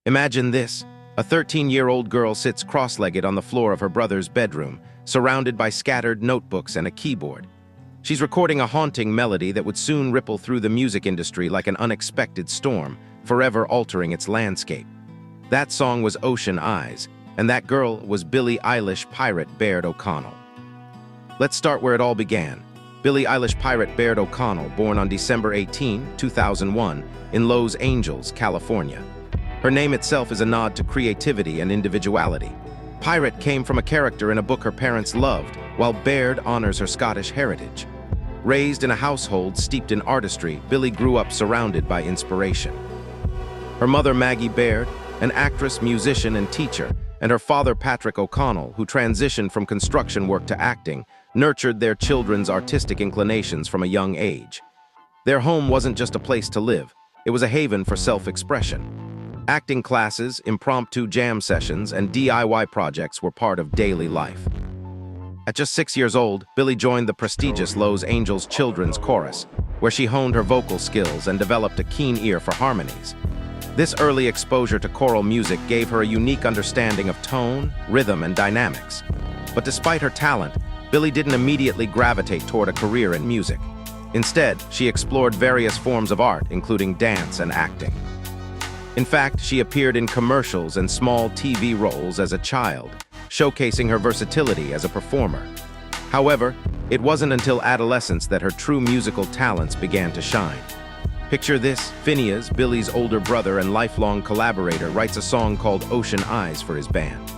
Imagine this. A 13-year-old girl sits cross-legged on the floor of her brother's bedroom, surrounded by scattered notebooks and a keyboard. She's recording a haunting melody that would soon ripple through the music industry like an unexpected storm, forever altering its landscape. That song was Ocean Eyes, and that girl was Billie Eilish pirate Baird O'Connell. Let's start where it all began. Billie Eilish pirate Baird O'Connell, born on December 18, 2001, in Los Angeles, California. Her name itself is a nod to creativity and individuality. Pirate came from a character in a book her parents loved, while Baird honors her Scottish heritage. Raised in a household steeped in artistry, Billie grew up surrounded by inspiration. Her mother, Maggie Baird, an actress, musician, and teacher, and her father, Patrick O'Connell, who transitioned from construction work to acting, nurtured their children's artistic inclinations from a young age. Their home wasn't just a place to live, it was a haven for self-expression. Acting classes, impromptu jam sessions, and DIY projects were part of daily life. At just 6 years old, Billie joined the prestigious Los Angeles Children's Chorus, where she honed her vocal skills and developed a keen ear for harmonies. This early exposure to choral music gave her a unique understanding of tone, rhythm, and dynamics. But despite her talent, Billie didn't immediately gravitate toward a career in music. Instead, she explored various forms of art, including dance and acting. In fact, she appeared in commercials and small TV roles as a child, showcasing her versatility as a performer. However, it wasn't until adolescence that her true musical talents began to shine. Picture this: Finneas, Billie's older brother and lifelong collaborator, writes a song called Ocean Eyes for his band.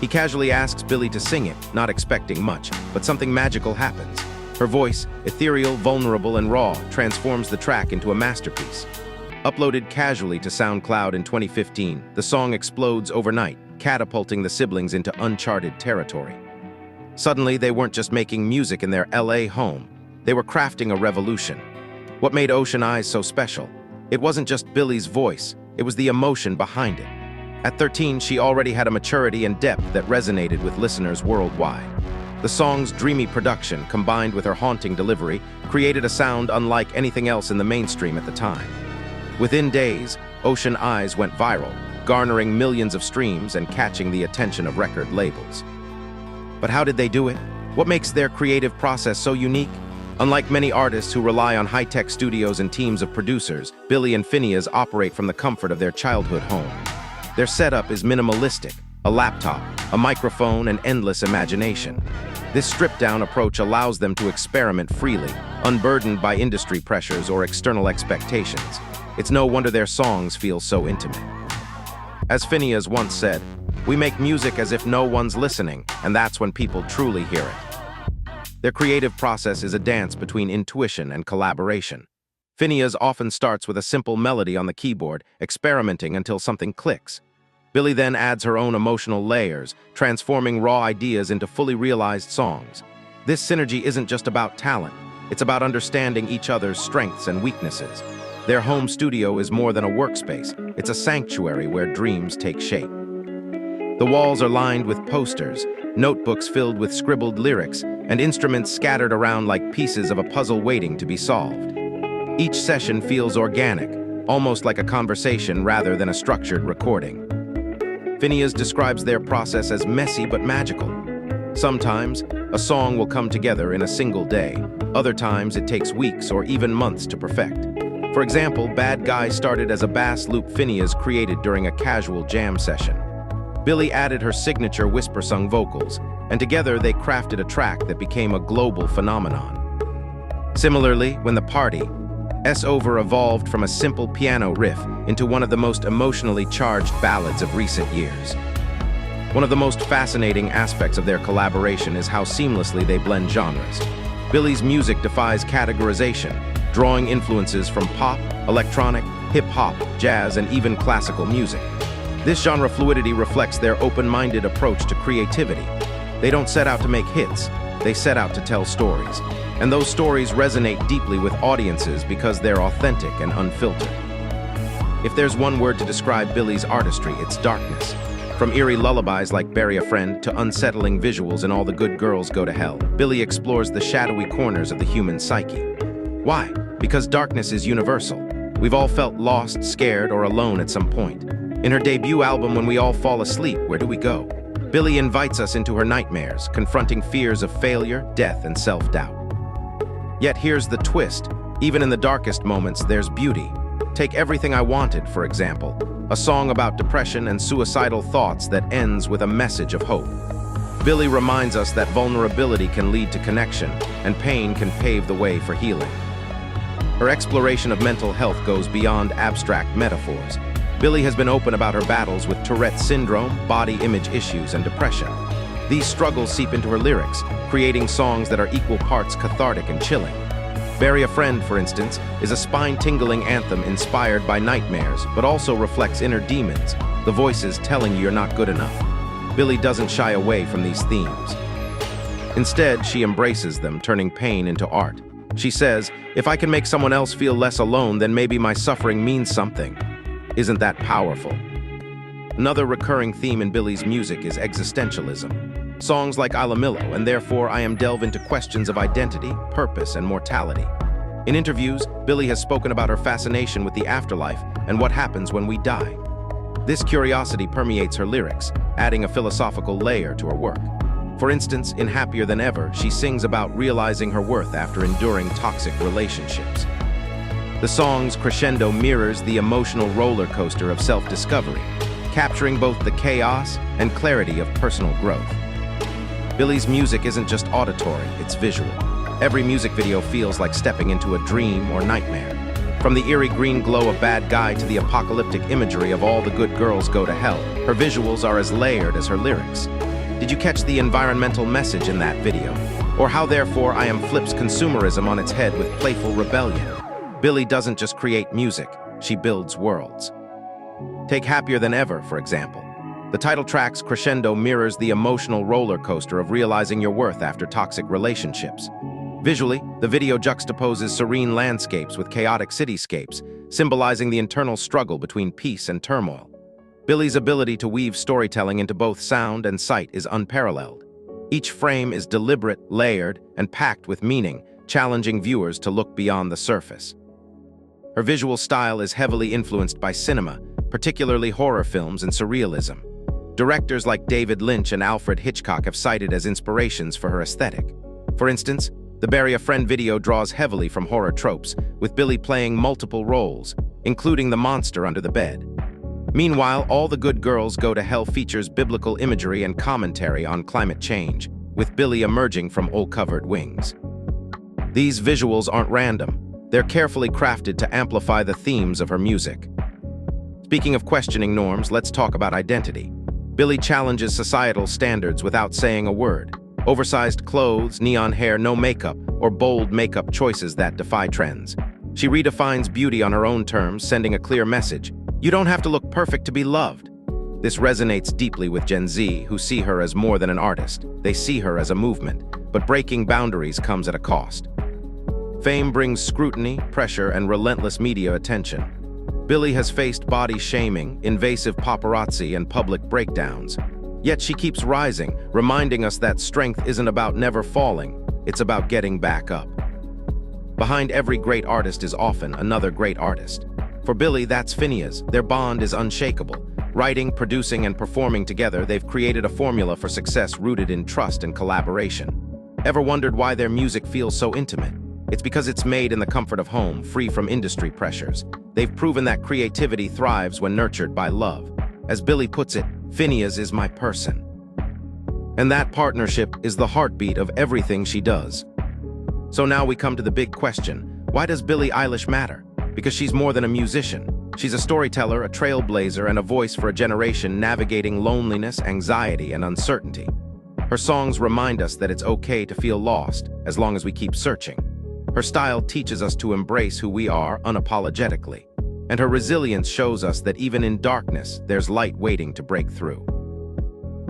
He casually asks Billie to sing it, not expecting much, but something magical happens. Her voice, ethereal, vulnerable, and raw, transforms the track into a masterpiece. Uploaded casually to SoundCloud in 2015, the song explodes overnight, catapulting the siblings into uncharted territory. Suddenly, they weren't just making music in their LA home, they were crafting a revolution. What made Ocean Eyes so special? It wasn't just Billie's voice, it was the emotion behind it. At 13, she already had a maturity and depth that resonated with listeners worldwide. The song's dreamy production, combined with her haunting delivery, created a sound unlike anything else in the mainstream at the time. Within days, Ocean Eyes went viral, garnering millions of streams and catching the attention of record labels. But how did they do it? What makes their creative process so unique? Unlike many artists who rely on high-tech studios and teams of producers, Billie and Finneas operate from the comfort of their childhood home. Their setup is minimalistic: a laptop, a microphone, and endless imagination. This stripped-down approach allows them to experiment freely, unburdened by industry pressures or external expectations. It's no wonder their songs feel so intimate. As Finneas once said, "We make music as if no one's listening, and that's when people truly hear it." Their creative process is a dance between intuition and collaboration. Finneas often starts with a simple melody on the keyboard, experimenting until something clicks. Billie then adds her own emotional layers, transforming raw ideas into fully realized songs. This synergy isn't just about talent, it's about understanding each other's strengths and weaknesses. Their home studio is more than a workspace, it's a sanctuary where dreams take shape. The walls are lined with posters, notebooks filled with scribbled lyrics, and instruments scattered around like pieces of a puzzle waiting to be solved. Each session feels organic, almost like a conversation rather than a structured recording. Finneas describes their process as messy but magical. Sometimes, a song will come together in a single day. Other times, it takes weeks or even months to perfect. For example, Bad Guy started as a bass loop Finneas created during a casual jam session. Billie added her signature whisper-sung vocals, and together they crafted a track that became a global phenomenon. Similarly, When the Party Over evolved from a simple piano riff into one of the most emotionally charged ballads of recent years. One of the most fascinating aspects of their collaboration is how seamlessly they blend genres. Billie's music defies categorization, drawing influences from pop, electronic, hip-hop, jazz, and even classical music. This genre fluidity reflects their open-minded approach to creativity. They don't set out to make hits, they set out to tell stories. And those stories resonate deeply with audiences because they're authentic and unfiltered. If there's one word to describe Billie's artistry, it's darkness. From eerie lullabies like Bury a Friend to unsettling visuals in All the Good Girls Go to Hell, Billie explores the shadowy corners of the human psyche. Why? Because darkness is universal. We've all felt lost, scared, or alone at some point. In her debut album, When We All Fall Asleep, Where Do We Go?, Billie invites us into her nightmares, confronting fears of failure, death, and self-doubt. Yet here's the twist. Even in the darkest moments, there's beauty. Take Everything I Wanted, for example, a song about depression and suicidal thoughts that ends with a message of hope. Billie reminds us that vulnerability can lead to connection, and pain can pave the way for healing. Her exploration of mental health goes beyond abstract metaphors. Billie has been open about her battles with Tourette's syndrome, body image issues, and depression. These struggles seep into her lyrics, creating songs that are equal parts cathartic and chilling. Bury a Friend, for instance, is a spine-tingling anthem inspired by nightmares, but also reflects inner demons, the voices telling you you're not good enough. Billie doesn't shy away from these themes. Instead, she embraces them, turning pain into art. She says, "If I can make someone else feel less alone, then maybe my suffering means something." Isn't that powerful? Another recurring theme in Billie's music is existentialism. Songs like Ilamillo and Therefore I Am delve into questions of identity, purpose, and mortality. In interviews, Billie has spoken about her fascination with the afterlife and what happens when we die. This curiosity permeates her lyrics, adding a philosophical layer to her work. For instance, in Happier Than Ever, she sings about realizing her worth after enduring toxic relationships. The song's crescendo mirrors the emotional roller coaster of self-discovery, capturing both the chaos and clarity of personal growth. Billie's music isn't just auditory, it's visual. Every music video feels like stepping into a dream or nightmare. From the eerie green glow of Bad Guy to the apocalyptic imagery of All the Good Girls Go to Hell, her visuals are as layered as her lyrics. Did you catch the environmental message in that video? Or how Therefore I Am flips consumerism on its head with playful rebellion? Billie doesn't just create music, she builds worlds. Take Happier Than Ever, for example. The title track's crescendo mirrors the emotional roller coaster of realizing your worth after toxic relationships. Visually, the video juxtaposes serene landscapes with chaotic cityscapes, symbolizing the internal struggle between peace and turmoil. Billie's ability to weave storytelling into both sound and sight is unparalleled. Each frame is deliberate, layered, and packed with meaning, challenging viewers to look beyond the surface. Her visual style is heavily influenced by cinema, particularly horror films and surrealism. Directors like David Lynch and Alfred Hitchcock have cited as inspirations for her aesthetic. For instance, the Bury a Friend video draws heavily from horror tropes, with Billie playing multiple roles, including the monster under the bed. Meanwhile, All the Good Girls Go to Hell features biblical imagery and commentary on climate change, with Billie emerging from owl-covered wings. These visuals aren't random. They're carefully crafted to amplify the themes of her music. Speaking of questioning norms, let's talk about identity. Billie challenges societal standards without saying a word. Oversized clothes, neon hair, no makeup, or bold makeup choices that defy trends. She redefines beauty on her own terms, sending a clear message. You don't have to look perfect to be loved. This resonates deeply with Gen Z, who see her as more than an artist. They see her as a movement, but breaking boundaries comes at a cost. Fame brings scrutiny, pressure, and relentless media attention. Billie has faced body shaming, invasive paparazzi, and public breakdowns. Yet she keeps rising, reminding us that strength isn't about never falling, it's about getting back up. Behind every great artist is often another great artist. For Billie, that's Finneas. Their bond is unshakable. Writing, producing, and performing together, they've created a formula for success rooted in trust and collaboration. Ever wondered why their music feels so intimate? It's because it's made in the comfort of home, free from industry pressures. They've proven that creativity thrives when nurtured by love. As Billie puts it, Finneas is my person. And that partnership is the heartbeat of everything she does. So now we come to the big question. Why does Billie Eilish matter? Because she's more than a musician. She's a storyteller, a trailblazer, and a voice for a generation navigating loneliness, anxiety, and uncertainty. Her songs remind us that it's okay to feel lost, as long as we keep searching. Her style teaches us to embrace who we are unapologetically. And her resilience shows us that even in darkness, there's light waiting to break through.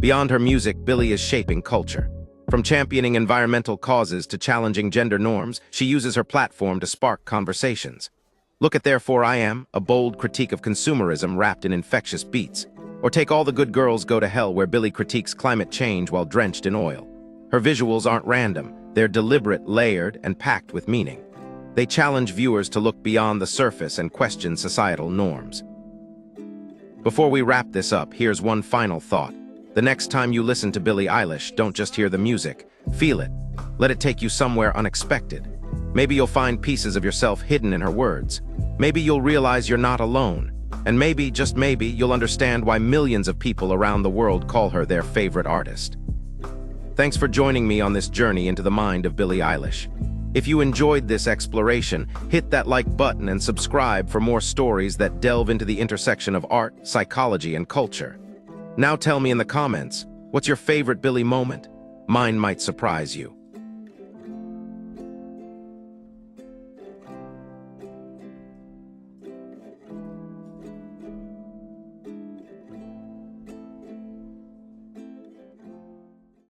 Beyond her music, Billie is shaping culture. From championing environmental causes to challenging gender norms, she uses her platform to spark conversations. Look at Therefore I Am, a bold critique of consumerism wrapped in infectious beats. Or take All the Good Girls Go to Hell, where Billie critiques climate change while drenched in oil. Her visuals aren't random. They're deliberate, layered, and packed with meaning. They challenge viewers to look beyond the surface and question societal norms. Before we wrap this up, here's one final thought. The next time you listen to Billie Eilish, don't just hear the music. Feel it. Let it take you somewhere unexpected. Maybe you'll find pieces of yourself hidden in her words. Maybe you'll realize you're not alone. And maybe, just maybe, you'll understand why millions of people around the world call her their favorite artist. Thanks for joining me on this journey into the mind of Billie Eilish. If you enjoyed this exploration, hit that like button and subscribe for more stories that delve into the intersection of art, psychology, and culture. Now tell me in the comments, what's your favorite Billie moment? Mine might surprise you.